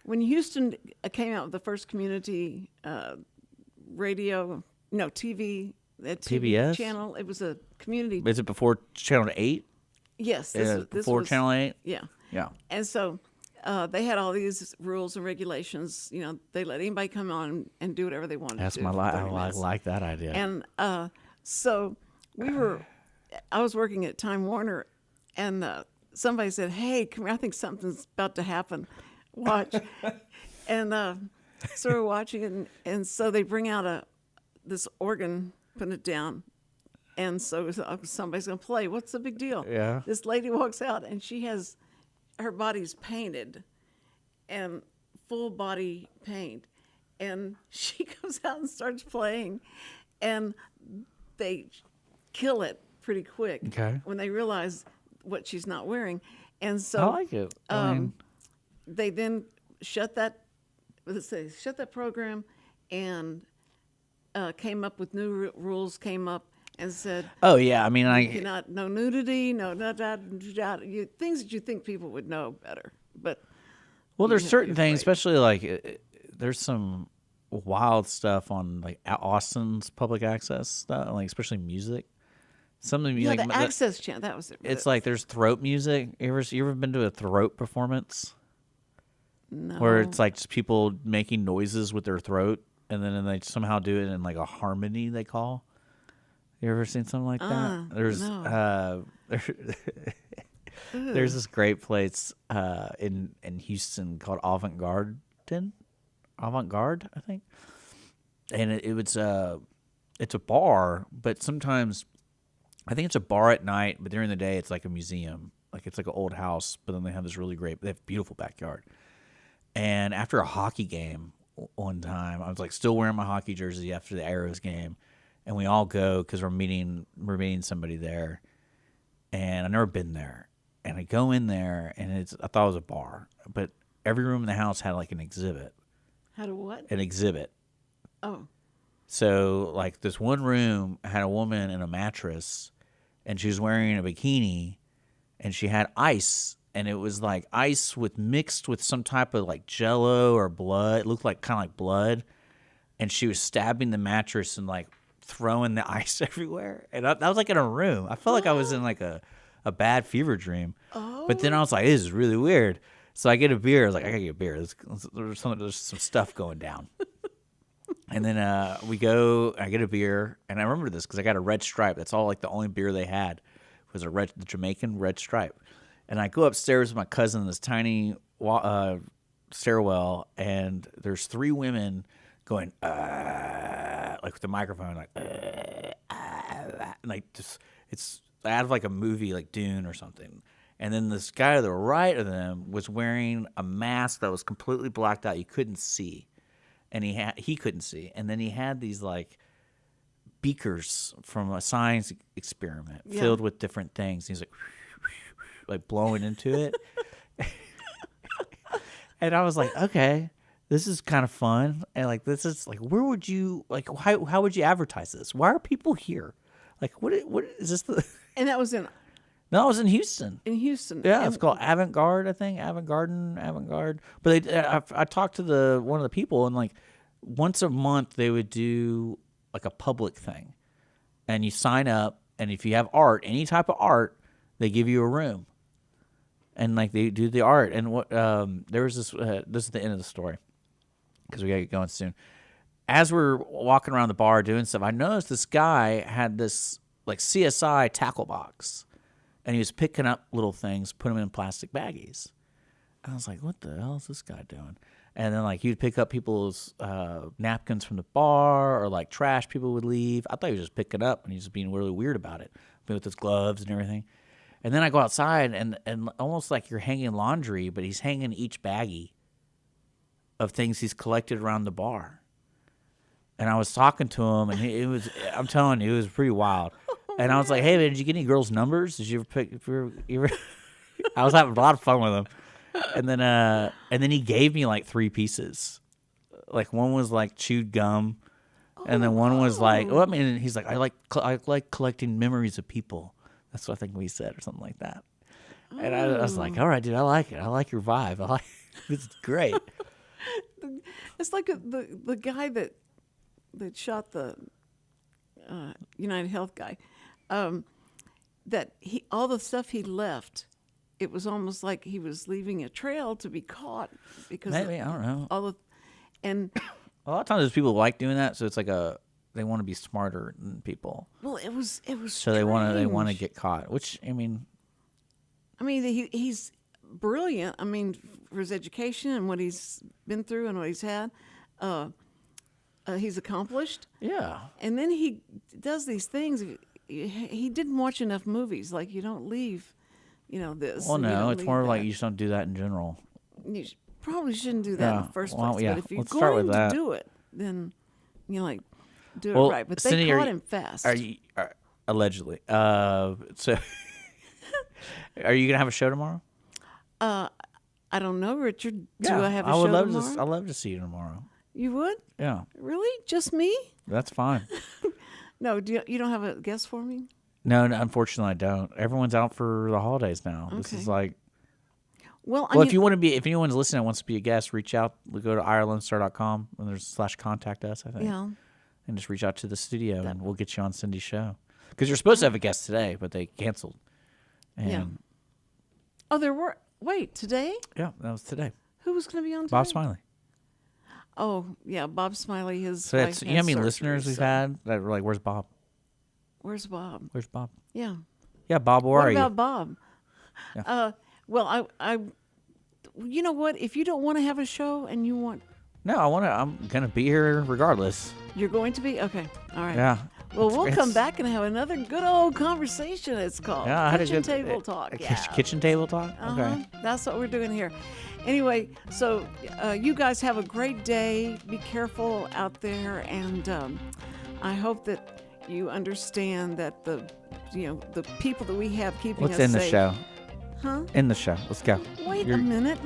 When Houston came out with the first community TV TBS? channel, it was a community. Is it before Channel 8? Yes, this Before was, Channel 8? Yeah. Yeah. And so they had all these rules and regulations. You know, they let anybody come on and do whatever they wanted That's to do. my for life. 30 I minutes. like that idea. And so I was working at Time Warner, and somebody said, hey, come here, I think something's about to happen. Watch. And so we're watching, and so they bring out this organ, put it down. And so somebody's going to play. What's the big deal? Yeah. This lady walks out, and her body's painted and full body paint. And she comes out and starts playing, and they kill it pretty quick Okay. when they realize what she's not wearing. And so I like it. I mean, they then shut that program and came up with new rules, came up and said, oh, yeah. I mean, no nudity, no things that you think people would know better. But well, there's have to certain be things, afraid. especially like there's some wild stuff on like Austin's public access stuff, like especially music. Something Yeah, like the Access Channel. That was it. It's like there's throat music. You ever been to a throat performance? No. Where it's like just people making noises with their throat, and then they somehow do it in like a harmony. They call. You ever seen something like that? There's no. there's this great place in Houston called Avant Garde, I think, and it's a bar, but sometimes I think it's a bar at night, but during the day it's like a museum, like it's like an old house, but then they have this really great, they have a beautiful backyard. And after a hockey game one time, I was like still wearing my hockey jersey after the Arrows game, and we all go because we're meeting somebody there, and I've never been there, and I go in there, and I thought it was a bar, but every room in the house had like an exhibit. Had a what? An exhibit. Oh. So like this one room had a woman in a mattress, and she was wearing a bikini, and she had ice, and it was like ice mixed with some type of like Jello or blood. It looked like kind of like blood, and she was stabbing the mattress and like throwing the ice everywhere. And that was like in a room. I felt like I was in like a bad fever dream. Oh. But then I was like, this is really weird. So I get a beer. I was like, I gotta get a beer. There's some stuff going down. And then we go. I get a beer, and I remember this because I got a Red Stripe. That's all like the only beer they had was the Jamaican Red Stripe. And I go upstairs with my cousin in this tiny stairwell, and there's 3 women going like with the microphone, like and like just it's out of like a movie like Dune or something. And then this guy to the right of them was wearing a mask that was completely blacked out. You couldn't see. And he couldn't see. And then he had these like beakers from a science experiment filled with different things. He's like blowing into it. And I was like, okay, this is kind of fun. And like, this is like, where would you like, how would you advertise this? Why are people here? Like, what is this? And that was in No, it was in Houston. In Houston. Yeah, it's called Avant Garde, I think. Avant Garde. But I talked to one of the people, and like once a month they would do like a public thing, and you sign up, and if you have art, any type of art, they give you a room, and like they do the art. And what there was this. This is the end of the story because we gotta get going soon. As we're walking around the bar doing stuff, I noticed this guy had this like CSI tackle box. And he was picking up little things, put them in plastic baggies. And I was like, what the hell is this guy doing? And then, like, he would pick up people's napkins from the bar or, like, trash people would leave. I thought he was just picking up, and he was being really weird about it with his gloves and everything. And then I go outside, and almost like you're hanging laundry, but he's hanging each baggie of things he's collected around the bar. And I was talking to him, and I'm telling you, it was pretty wild. And I was like, hey, man, did you get any girls' numbers? Did you ever pick? I was having a lot of fun with him. And then he gave me like 3 pieces. Like one was like chewed gum. And then one was like, well, I mean, he's like, I like collecting memories of people. That's what I think we said or something like that. And I was like, all right, dude, I like it. I like your vibe. I like this is great. It's like the guy that shot the United Health guy. That all the stuff he left, it was almost like he was leaving a trail to be caught because maybe I don't know. And a lot of times there's people who like doing that, so it's like they want to be smarter than people. Well, it was. So they want to get caught, which I mean, he's brilliant. I mean, for his education and what he's been through and what he's had. He's accomplished. Yeah. And then he does these things. He didn't watch enough movies. Like, you don't leave, this. Well, no, it's more like you just don't do that in general. You probably shouldn't do that in the first place. Yeah. But if you're Let's start with going that. to do it, then, do it right. But Cindy, they caught him fast. Allegedly. So, are you going to have a show tomorrow? I don't know, Richard. Yeah, do I have a show tomorrow? I'd love to see you tomorrow. You would? Yeah. Really? Just me? That's fine. No, you don't have a guest for me? No, unfortunately I don't. Everyone's out for the holidays now. Okay. This is like... Well, I Well, mean, if anyone's listening and wants to be a guest, reach out. We go to irelandstar.com and there's /contact us, I think. yeah. And just reach out to the studio and we'll get you on Cindy's show. Because you're supposed to have a guest today, but they canceled. And Yeah. Oh, there were. Wait, today? yeah, that was today. Who was going to be on today? Bob Smiley. Oh, yeah, Bob Smiley. His So wife you know how had many surgery, listeners we've so- had that were like, "Where's Bob? Where's Bob? Where's Bob?" Yeah. Yeah, Bob, where What are about you? Bob? Yeah. Well, you know what? If you don't want to have a show and you want, No, I'm gonna be here regardless. you're going to be okay. All right. Yeah. Well, we'll It's- come back and have another good old conversation. It's called Yeah, I had a kitchen good table talk. Yeah. Kitchen table talk. Uh-huh. Okay. That's what we're doing here. Anyway, so you guys have a great day. Be careful out there, and I hope that you understand that the people that we have keeping Let's us end the safe. show. Huh? End the show. Let's go. Wait You're- a minute.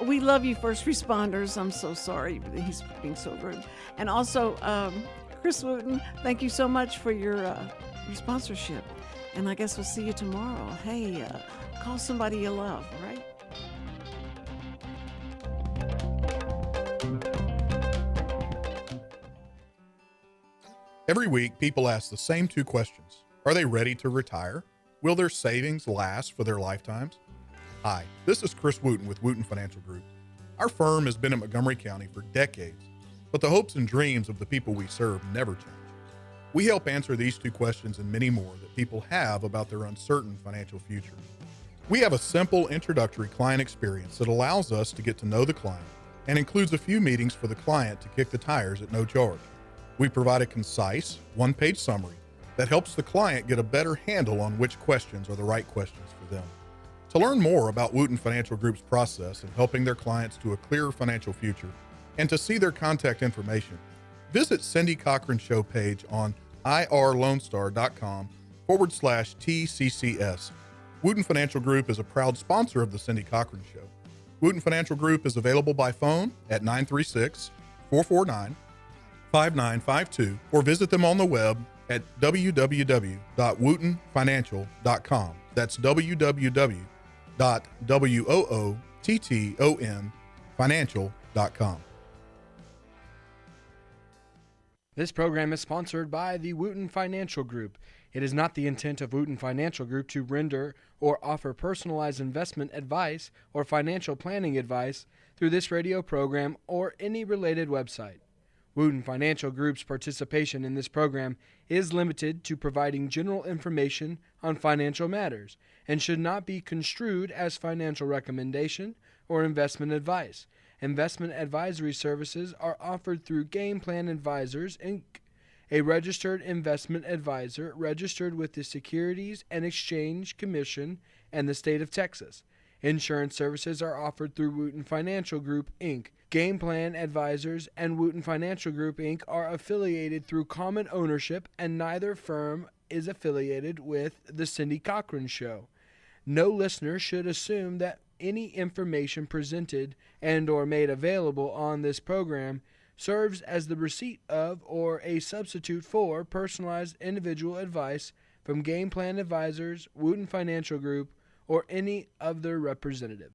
We love you, first responders. I'm so sorry he's being so rude. And also, Chris Wootton, thank you so much for your sponsorship. And I guess we'll see you tomorrow. Hey, call somebody you love, all right? Every week, people ask the same two questions. Are they ready to retire? Will their savings last for their lifetimes? Hi, this is Chris Wootton with Wootton Financial Group. Our firm has been in Montgomery County for decades, but the hopes and dreams of the people we serve never change. We help answer these two questions and many more that people have about their uncertain financial future. We have a simple introductory client experience that allows us to get to know the client and includes a few meetings for the client to kick the tires at no charge. We provide a concise, one-page summary that helps the client get a better handle on which questions are the right questions for them. To learn more about Wootton Financial Group's process in helping their clients to a clearer financial future and to see their contact information, visit Cindy Cochran's show page on irlonestar.com/TCCS. Wootton Financial Group is a proud sponsor of the Cindy Cochran Show. Wootton Financial Group is available by phone at 936-449-5952 or visit them on the web at www.woottonfinancial.com. That's www.woottonfinancial.com. This program is sponsored by the Wootton Financial Group. It is not the intent of Wootton Financial Group to render or offer personalized investment advice or financial planning advice through this radio program or any related website. Wootton Financial Group's participation in this program is limited to providing general information on financial matters and should not be construed as financial recommendation or investment advice. Investment advisory services are offered through Game Plan Advisors, Inc., a registered investment advisor registered with the Securities and Exchange Commission and the state of Texas. Insurance services are offered through Wootton Financial Group, Inc. Game Plan Advisors and Wootton Financial Group, Inc. are affiliated through common ownership, and neither firm is affiliated with The Cindy Cochran Show. No listener should assume that any information presented and or made available on this program serves as the receipt of or a substitute for personalized individual advice from Game Plan Advisors, Wootton Financial Group, or any of their representatives.